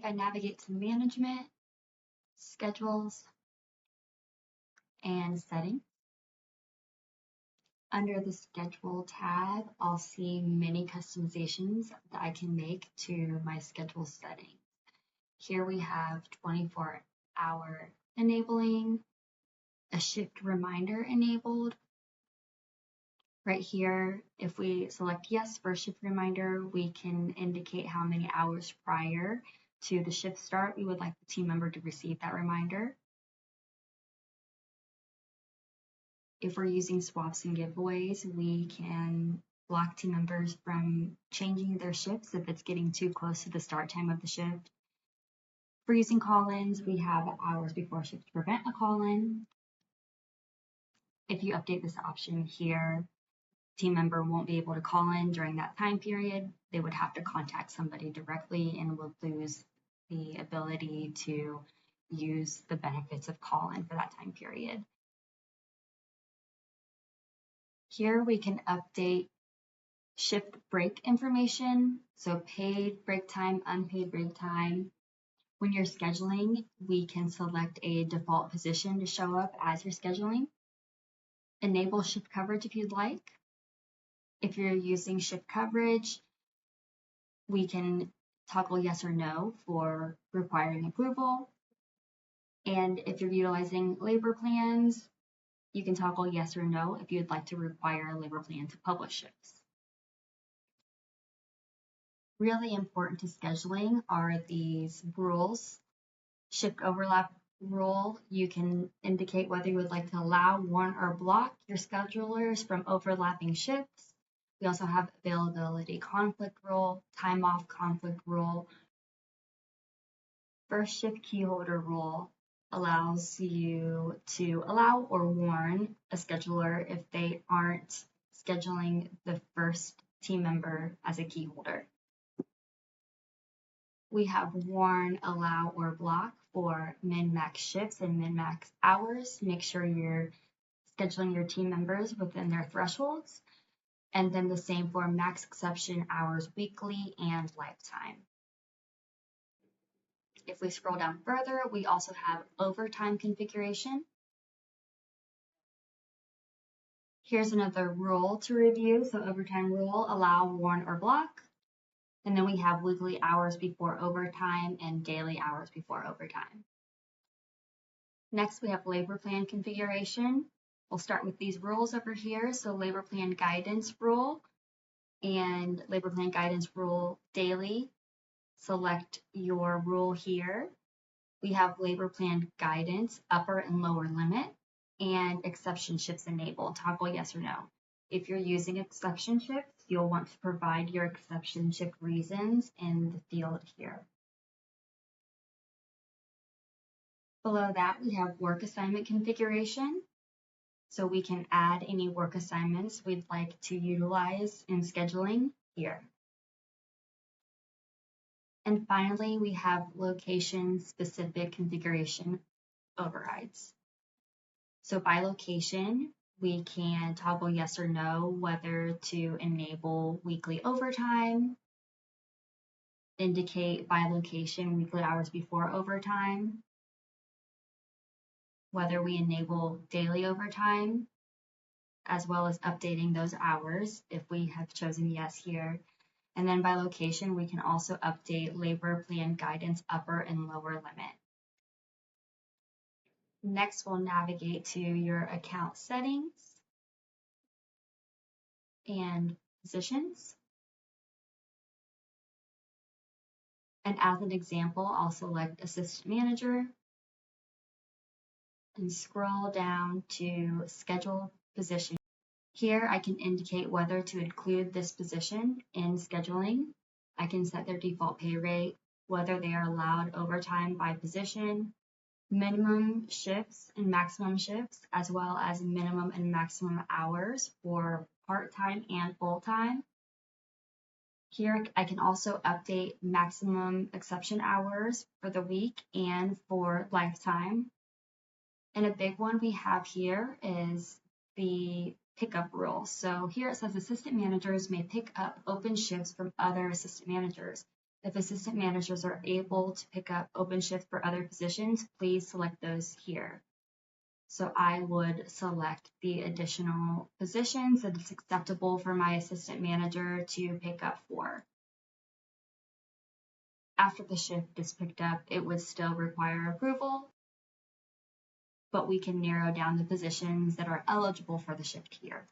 if I navigate to management, schedules, and settings, under the schedule tab, I'll see many customizations that I can make to my schedule setting. Here we have 24-hour enabling, a shift reminder enabled. Right here, if we select yes for shift reminder, we can indicate how many hours prior to the shift start we would like the team member to receive that reminder. If we're using swaps and giveaways, we can block team members from changing their shifts if it's getting too close to the start time of the shift. If we're using call-ins, we have hours before shift to prevent a call-in. If you update this option here, team member won't be able to call in during that time period. They would have to contact somebody directly and would lose the ability to use the benefits of call-in for that time period. Here we can update shift break information, so paid break time, unpaid break time. When you're scheduling, we can select a default position to show up as you're scheduling. Enable shift coverage if you'd like. If you're using shift coverage, we can toggle yes or no for requiring approval. And if you're utilizing labor plans, you can toggle yes or no if you'd like to require a labor plan to publish shifts. Really important to scheduling are these rules. Shift overlap rule, you can indicate whether you would like to allow, warn, or block your schedulers from overlapping shifts. We also have availability conflict rule, time off conflict rule. First shift key holder rule allows you to allow or warn a scheduler if they aren't scheduling the first team member as a key holder. We have warn, allow, or block for min-max shifts and min-max hours. Make sure you're scheduling your team members within their thresholds. And then the same for max exception hours weekly and lifetime. If we scroll down further, we also have overtime configuration. Here's another rule to review. So overtime rule, allow, warn, or block. And then we have weekly hours before overtime and daily hours before overtime. Next, we have labor plan configuration. We'll start with these rules over here. So labor plan guidance rule and labor plan guidance rule daily. Select your rule here. We have labor plan guidance, upper and lower limit, and exception shifts enabled. Toggle yes or no. If you're using exception shifts, you'll want to provide your exception shift reasons in the field here. Below that, we have work assignment configuration. So we can add any work assignments we'd like to utilize in scheduling here. And finally, we have location-specific configuration overrides. So by location, we can toggle yes or no whether to enable weekly overtime, indicate by location weekly hours before overtime, whether we enable daily overtime, as well as updating those hours if we have chosen yes here. And then by location, we can also update labor plan guidance upper and lower limit. Next, we'll navigate to your account settings and positions. And as an example, I'll select Assistant Manager and scroll down to Schedule Position. Here, I can indicate whether to include this position in scheduling. I can set their default pay rate, whether they are allowed overtime by position, minimum shifts and maximum shifts, as well as minimum and maximum hours for part-time and full-time. Here, I can also update maximum exception hours for the week and for lifetime. And a big one we have here is the pickup rule. So here it says assistant managers may pick up open shifts from other assistant managers. If assistant managers are able to pick up open shift for other positions, please select those here. So I would select the additional positions that it's acceptable for my assistant manager to pick up for. After the shift is picked up, it would still require approval, but we can narrow down the positions that are eligible for the shift here.